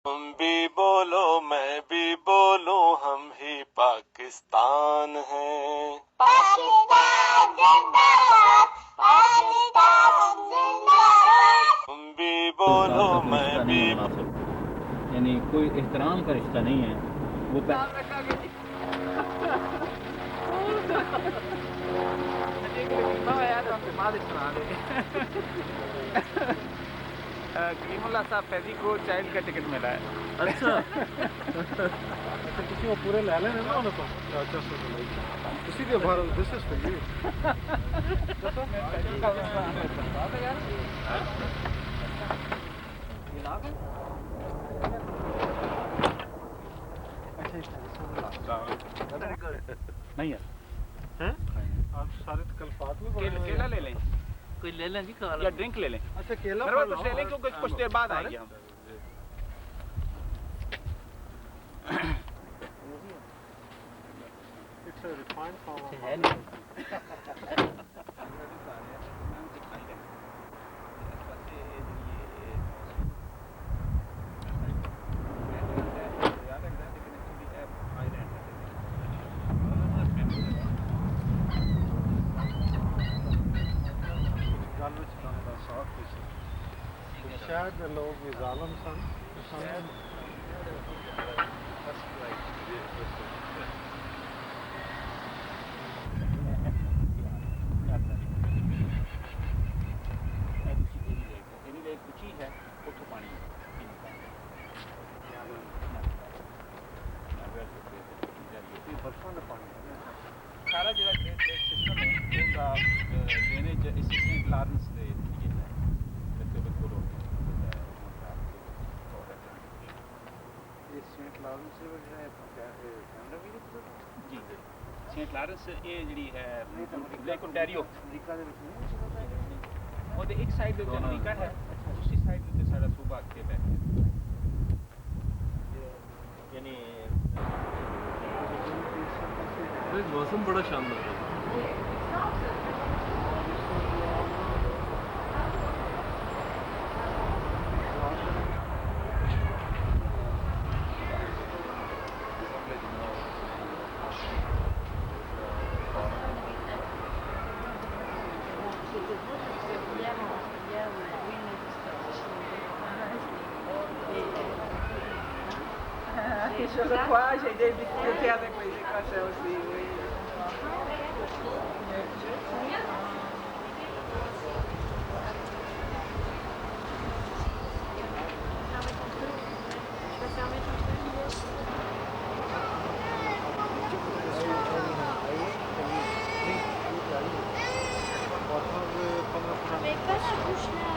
तुम भी बोलो मैं भी बोलूं हम ही पाकिस्तान हैं। पाकिस्तान जिंदाबाद, पाकिस्तान जिंदाबाद। तुम भी बोलो मैं भी यानी कोई एहतराम का रिश्ता नहीं है वो करीमुल्लाह साहब फैजी को चाइल्ड का टिकट मिला है। अच्छा अच्छा किसी को पूरे ले लेने ना उनको अच्छा किसी के बाहर दिस इज फॉर यू नहीं है हैं आप सारे तकल्फात में केला ले लें, कोई ले लें जी या ड्रिंक ले लें। अच्छा केला मेरे पास कुछ ले लें क्योंकि कुछ देर बाद आएंगे हम। इट्स अ रिफाइंड फॉर्म है नहीं शायद लोग भी ज़ालिम सन सारा जो सिस्टम है उसका ड्रेनेज असिस्टेंट लारेंस ने ये है सेंट लारेंस जी सेंट लारेंस ये जी है लेक ओंटारियो अमेरिका ਦੇ ਵਿੱਚ ਉਹਦੇ ਇੱਕ ਸਾਈਡ ਤੇ ਅਮਰੀਕਾ ਹੈ ਦੂਸਰੀ ਸਾਈਡ ਤੇ ਸਾਡਾ ਸੂਬਾ ਅੱਗੇ ਬੈਠਾ यानी मौसम बड़ा शानदार है Deixa eu qua, gente, ele tem até coisa com a Chelsea. Mais pas ce couche-là.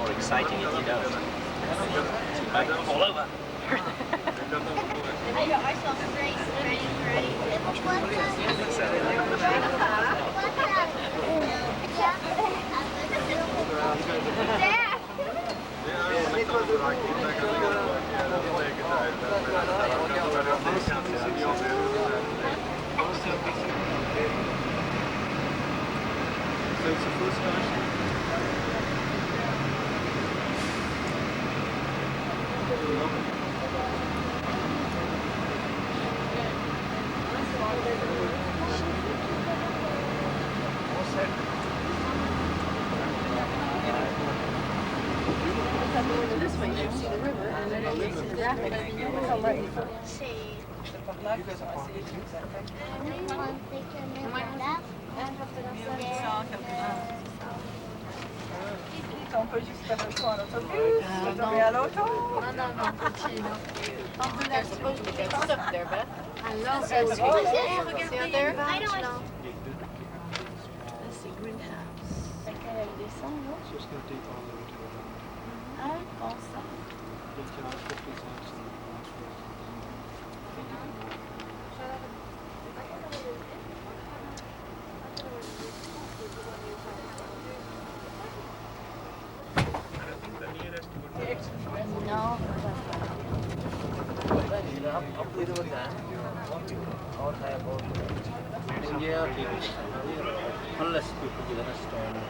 more exciting if you don't. All over. I got myself a brace. Ready? So it's the first time. This way, you can see the river, and then you can see the graphic. Sí. You guys are peut juste faire un tour en autobus, tomber à l'auto. Non, Puccino. They're supposed to get stuff there, Beth. I love Ça, it. c'est Oh, good. yeah, C'est there. I know it. C'est greenhouse. C'est qu'elle descend, non? So it's going to take all the way to the ground. Ah, bon ça. Then you have 50 cents in the transfer. Non. Unless people give us a stone.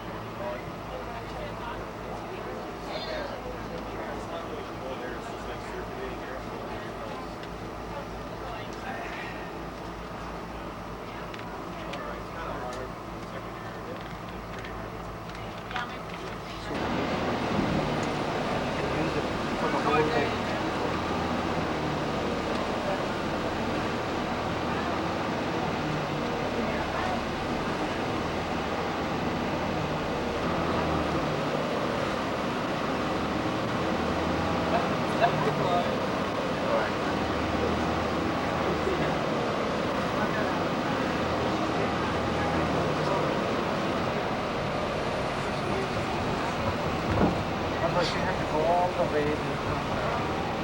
Otherwise you have to go all the way to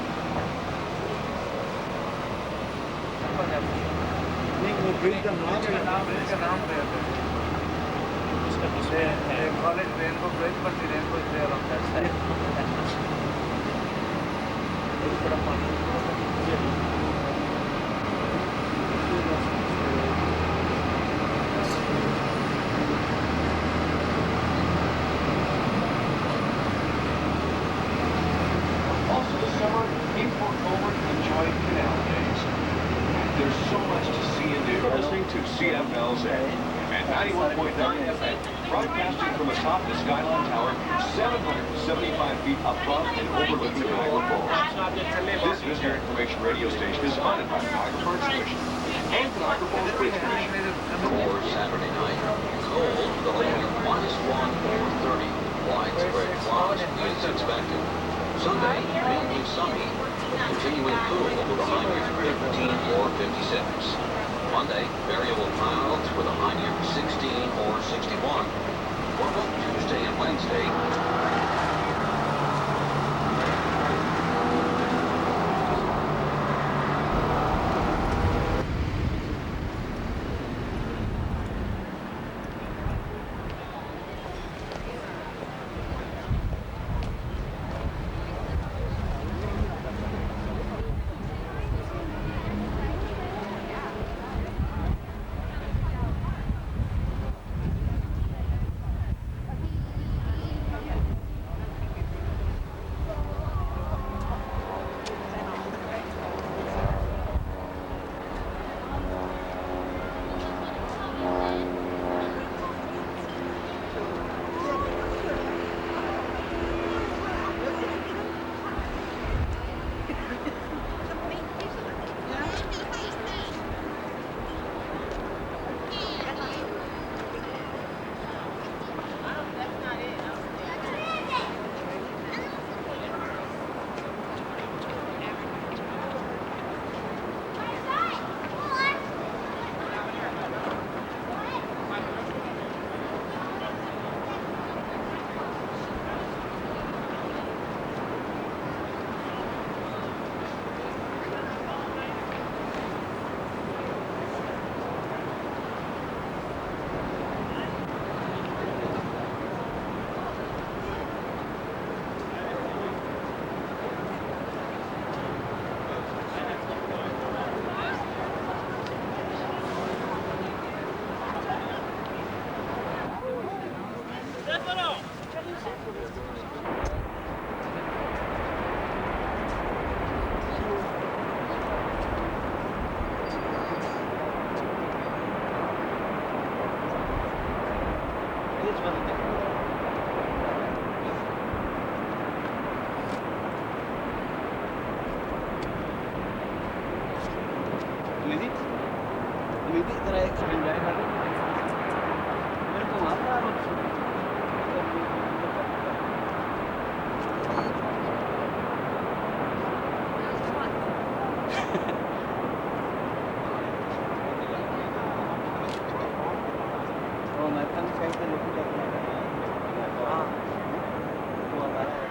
नहीं वो bridge का नाम है bridge का नाम है they call it Rainbow Bridge but the rainbow is there on that side Also this summer, in Port Colborne, enjoy Canal Days. There's so much to see and do. You're listening to CFLZ at 91.9 FM, broadcasting from atop the Skyline Tower, 775 feet above and overlooking Niagara Falls. This visitor information radio station is funded by the Niagara Parks Commission and the Niagara Falls Bridge Commission. For Saturday night, cold with a low of -1 or 30. Widespread clouds is expected. Sunday, mainly sunny, continuing cool with a high near 15 or 56. Monday, variable clouds with a high near 16 or 61. For both Tuesday and Wednesday, American side से लेके जाते हैं हाँ वो हमारा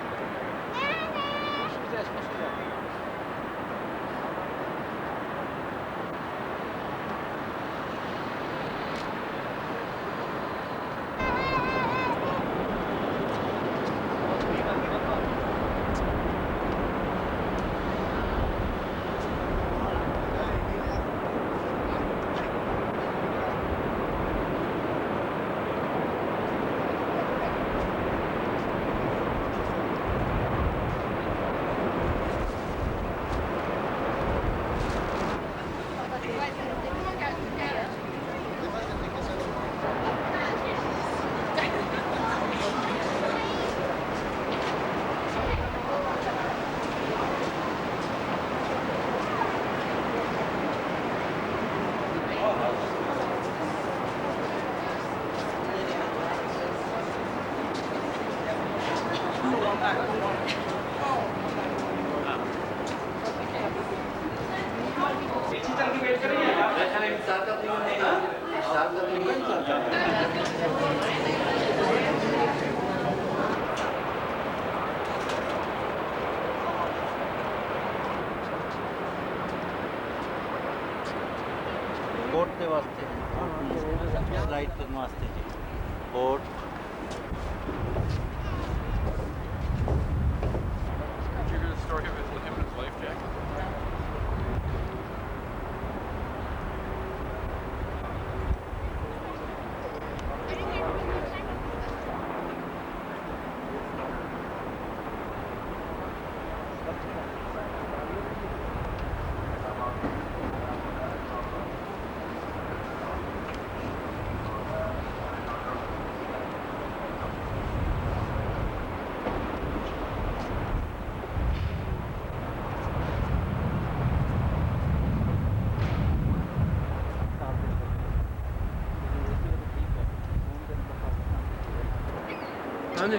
boat के वास्ते ride करने वास्ते जी boat Did you hear the story of him and his life jacket? हाँ जी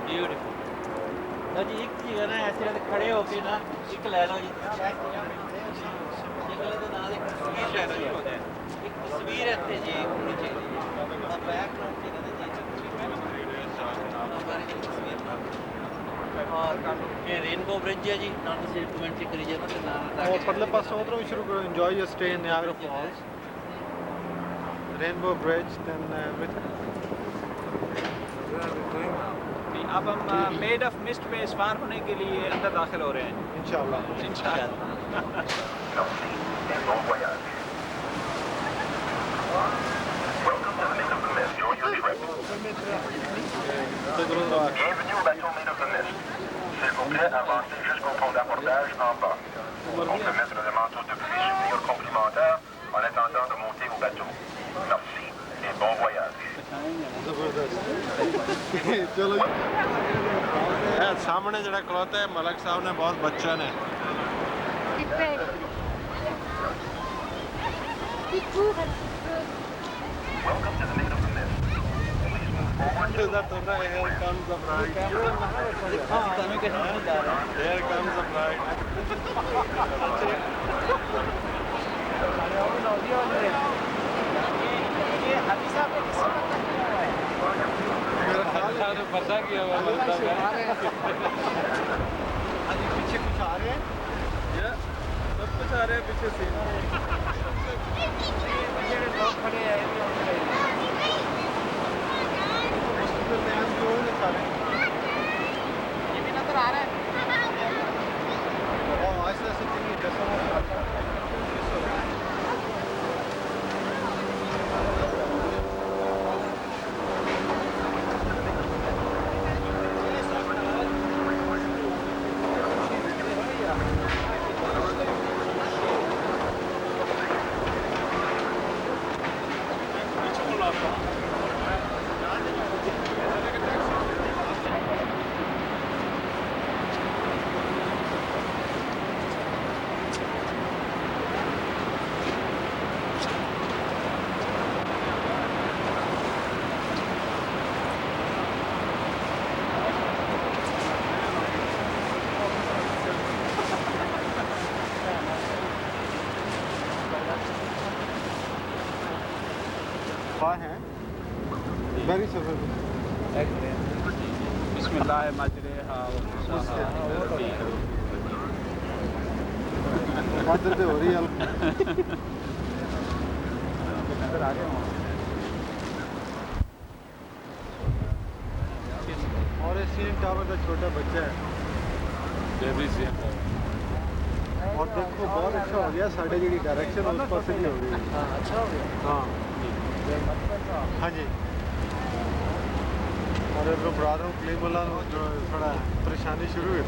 ब्यूटीफुल तो जी एक चीज़ है ना ऐसे खड़े होके ना एक ले लो जी तस्वीर ले लो जी एक तस्वीर है जी होनी चाहिए बैकग्राउंड और ये रेनबो ब्रिज है जी ना तो सिर्फ कमेंट्री करी जाए ना और परले पास उधरों भी शुरू करो enjoy your stay in Niagara Falls Rainbow Bridge then everything अब हम मेड ऑफ मिस्ट पे सवार होने के लिए अंदर दाखिल हो रहे हैं इंशाल्लाह Bienvenue au bateau Made of the Mist. S'il vous plaît, avancez jusqu'au pont d'apportage en bas. On peut mettre le manteau de pluie souvenir complémentaire en attendant de monter au bateau. Merci et bon voyage. चलो सामने जरा खलोता है मलक साहब ने बहुत बच्चन है Welcome to the Made of the Mist. Please move forward to Here comes the bride. Here comes the bride. पर्दा किया हुआ मिलता है पीछे कुछ आ रहे हैं सब कुछ आ रहे हैं पीछे से लोग खड़े हैं ये भी नजर आ रहा है ऐसे ऐसे फाय हैं वेरी सफर बिस्मिल्लाह मजरेहा व मुरसाहा कादर पे हो रही है नजर आ रहे हो और ये सीन टावर का छोटा बच्चा है और देखो बहुत अच्छा हो गया साढ़े जी डायरेक्शन उस पास भी हो गई अच्छा हो गया हाँ हाँ जी और अब बरादरों कलीमुल्लाह जो थोड़ा परेशानी शुरू हुई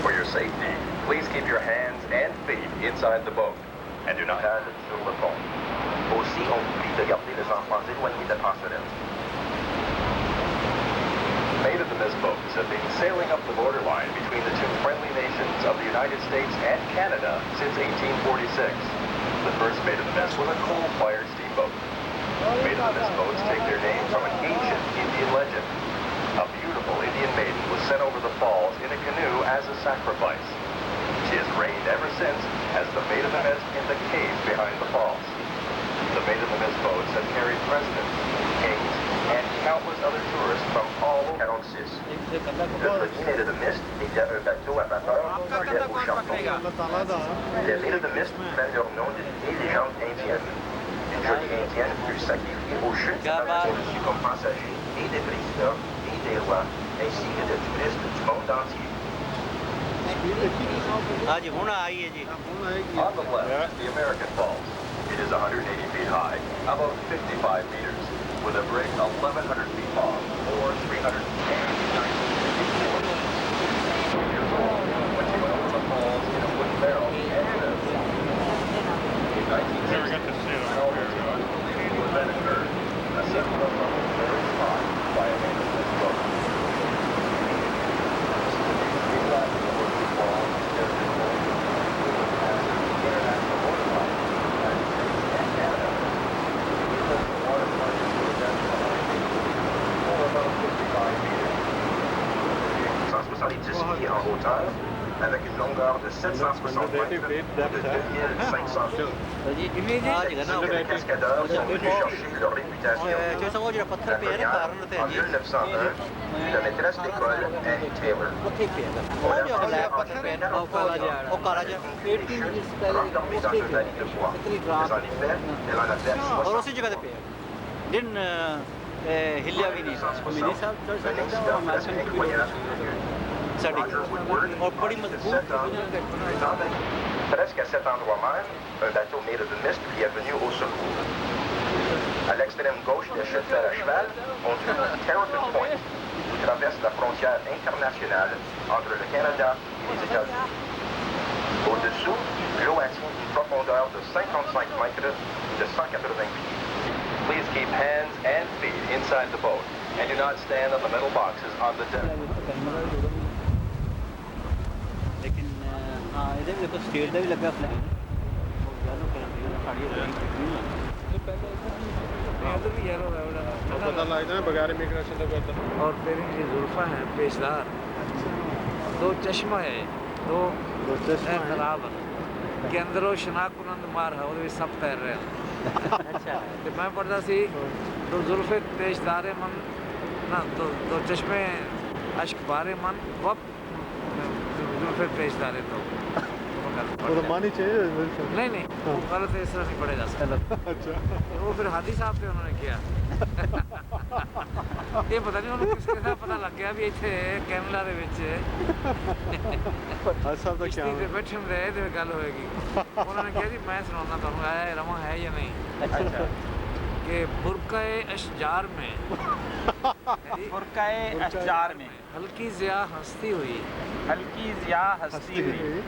For your safety, please keep your hands and feet inside the boat and do not have sur le pont. Aussi, on vous prie de garder les enfants éloignés de la passerelle. Maid of the Mist boats have been sailing up the borderline between the two friendly nations of the United States and Canada since 1846. The first Maid of the Mist was a coal-fired steamboat. Maid of the Mist boats take their name from an ancient Indian legend. A beautiful Indian maiden was sent over the falls in a canoe as a sacrifice. She has reigned ever since as the Maid of the Mist in the cave behind the falls. The Maid of the Mist boats have carried presidents, kings, and countless other tourists from all over. 46. Le petit Maid of the Mist est un bateau à vapeur prêt au charbon. Les Maid of the Mist prennent leur nom d'une vieille légende indienne. Une jolie indienne fut sacrifiée aux chutes reçue comme passager et des présidents et des rois, ainsi que des touristes du monde entier. आज होना आई है जी On the left, the American Falls. It is 180 feet high, about 55 meters, with a brig 1,100 feet long, or 389 feet. When she went over the falls in a wooden barrel, and lived. In 1960, an event occurred. A sudden look on the very spot by a man of this boat. Pieds en hauteur, avec une longueur de 760 mètres de 2500 pieds. Les cascadeurs sont venus chercher leur réputation. La première, en 1901, fut la maîtresse d'école Annie Taylor. On l'a formée en 1940 renfermée dans une valise de bois. Mais en effet, elle en a fait 60. हिलिया भी नहीं Un incident presque incroyable. और बड़ी मजबूत Presque à cet endroit même, un bateau Maid of the Mist lui est venu au secours. À l'extrême gauche des chutes de à cheval, on trouve Terrapin Point, qui traverse la frontière internationale entre le Canada et les États-Unis. Au-dessous, l'eau atteint une profondeur de 55 mètres de 180 pieds. Please keep hands and feet inside the boat and do not stand on the metal boxes on the deck. लेकिन हाँ इधर भी देखो state का भी लगा flag पता लगता है बगैर इमिग्रेशन का पता और फिर इनकी जुल्फा हैं पेशदार दो चश्मा है दो खराब के अंदरों शनाकुनंद मार है वो सब तैर रहे हैं अच्छा तो मैं पढ़ता सी दो जुल्फे पेशदारे मन ना दो चश्मे अश्क बारे मन वक्त जुल्फे पेशदारे तो तो मानी चाहिए नहीं वो गलत है इस तरह नहीं पढ़ेगा अच्छा वो फिर हादी साहब पे उन्होंने किया ये पता नहीं उन्होंने किसके साथ पता लग गया भी इतने कैमरा दे विच सब तो क्या किश्ती बैठे रहे तो गल होएगी उन्होंने कहा जी मैं सुनाना तुहानू आया रमा है या नहीं अच्छा कि बुरकाए अशजार में फुरकाए अशजार में हल्की ज़िया हंसती हुई हल्की ज़िया हंसती हुई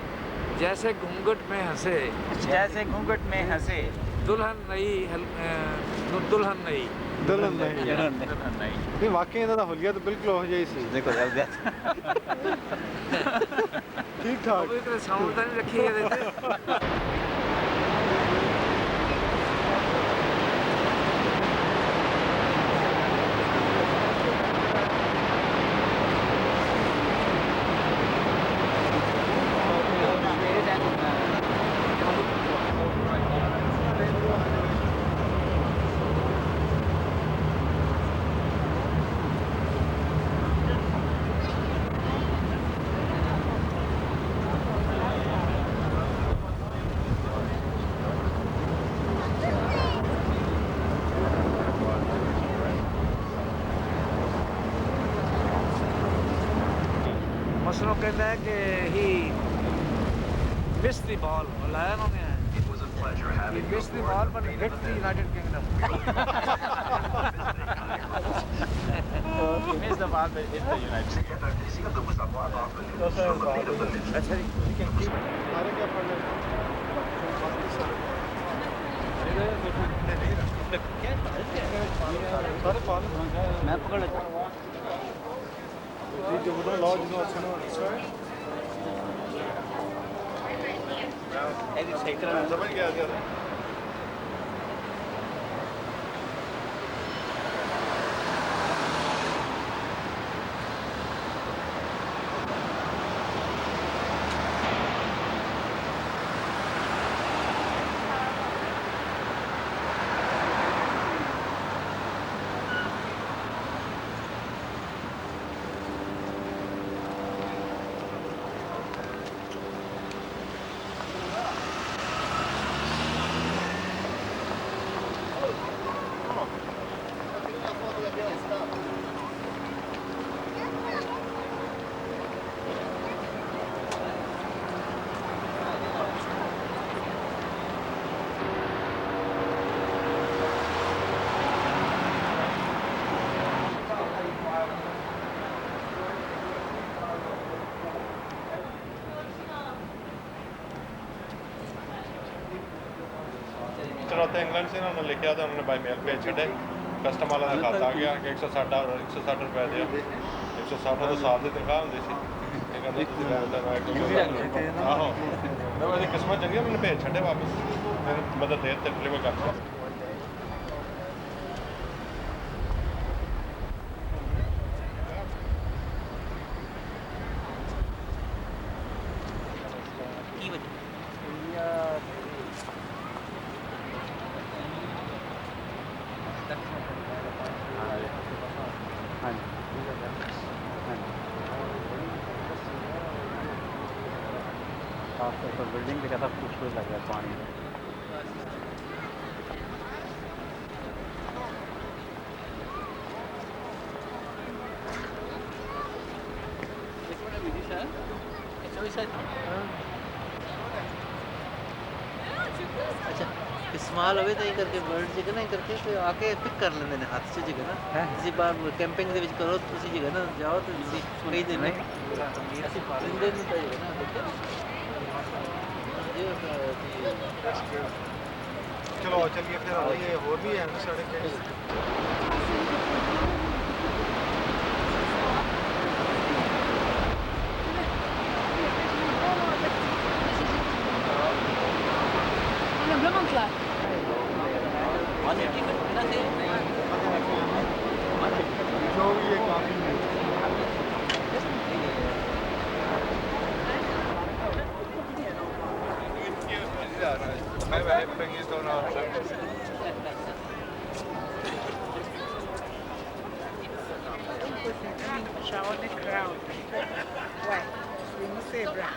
जैसे घूंघट में हंसे जैसे घूंघट में हंसे दुल्हन नई दुल्हन नहीं नहीं वाकई इन्होंने हुलिया तो बिल्कुल हो जाए सी देखो ठीक ठाक साउंड तो नहीं रखी है ਮਸਲੋਂ ਕਹਿੰਦਾ ਹੈ ਕਿ ਹੀ missed the ball ਲਾਇਆ ਉਹਨਾਂ ਨੇ he missed the ball but hit the United Kingdom he missed the ball but hit the United ਅੱਛਾ ਜੀ सारे क्या पढ़ लेते सारे पाल मैं पकड़ जो बता लॉ जो अच्छा ना ਇਹਦੀ ਸਹੀ ਤਰ੍ਹਾਂ समझ गया जरा चौथा इंग्लैंड से उन्होंने लिखा था उन्होंने बाई मेल भेज छे कस्टम वाला का खाता आ गया कि 160 रुपए दे 160 तो साल की तनख्वाह होंगी सी आहो मैं किस्मत चंगी मैंने भेज छे वापस मेरी मदद दे डिलीवर कर खासतौर पर बिल्डिंग भी सब खूबसूरत लग रहा है पानी में अच्छा इस्तेमाल होवे तो ये करके वर्ड जगह ना करके तो आके पिक कर लेंदे ने हाथ से जगह ना किसी बार कैंपिंग ਦੇ ਵਿੱਚ ਕਰੋ ਤੁਸੀਂ ਜਗ੍ਹਾ ਨਾ ਜਾਓ ਤੇ ਤੁਸੀਂ ਕਈ ਦਿਨ ਅਸੀਂ ਦਿੰਦੇ ਨਹੀਂ ਤਾਂ ਜਗ੍ਹਾ ਨਾ चलो चलिए फिर ये और भी है सड़क पे Vraiment clair. जो भी ये काफी मैं वह पेंगी तो ना Shower the crowd. Why? We must say bra.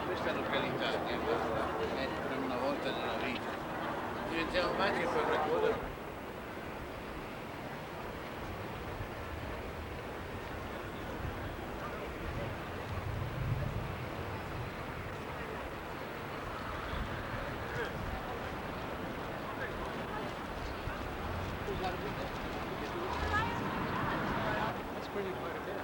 Questa è la località che per una volta nella vita diventiamo anche per raccogliere. That's pretty quite a bit.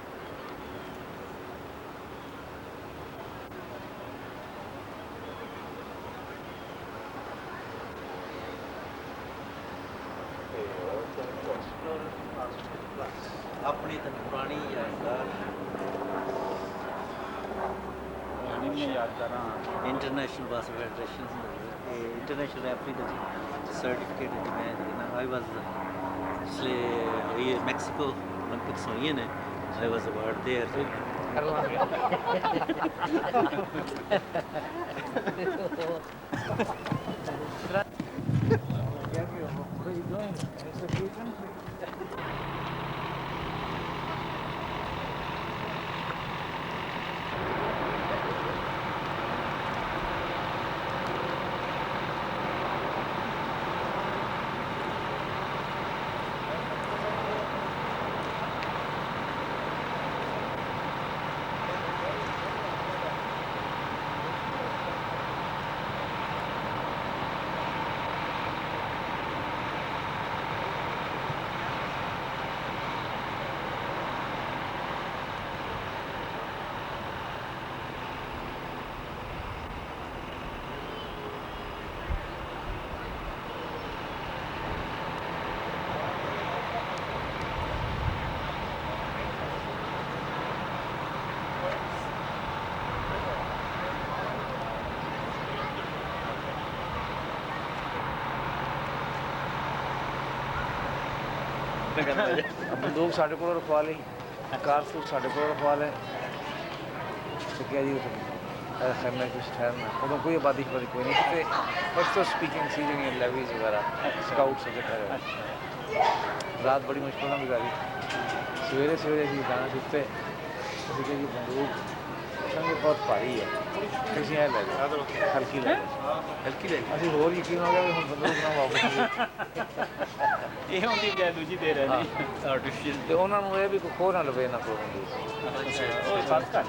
अपनी तो पुरानी यादगार इंटरनेशनल बस फेडरेशन इंटरनेशनल रेफरी का सर्टिफिकेट मैं I was इसलिए ये Mexico Olympics हुई ने I was about there. बंदूक साढ़े को रखवा ली कारतूस साढ़े को रखवा लें तो क्या जी खैर कुछ ठहरना उधर कोई आबादी कोई नहीं थे बस तो स्पीकिंग सी जो लेवीज वगैरह स्काउट्स वगैरह रात बड़ी मुश्किल में गुजारी सवेरे सवेरे अभी गाना सुनते जी बंदूक संगे बहुत भारी है किसी है ले हल्की ले अभी होर यकीन हो गया भी हम बंदूक ना वापस ਇਹ ਹੁੰਦੀ ਜਾਂ ਦੂਜੀ ਦੇ ਰਹੇ ਨੇ ਆਰਟੀਫੀਸ਼ੀਅਲ ਤੇ ਉਹਨਾਂ ਨੂੰ ਇਹ ਵੀ ਕੋਈ ਖੋਹ ਨਾ ਲਵੇ ਨਾ ਕੋਈ ਅੱਛਾ ਉਹ ਫਰਕ ਹੈ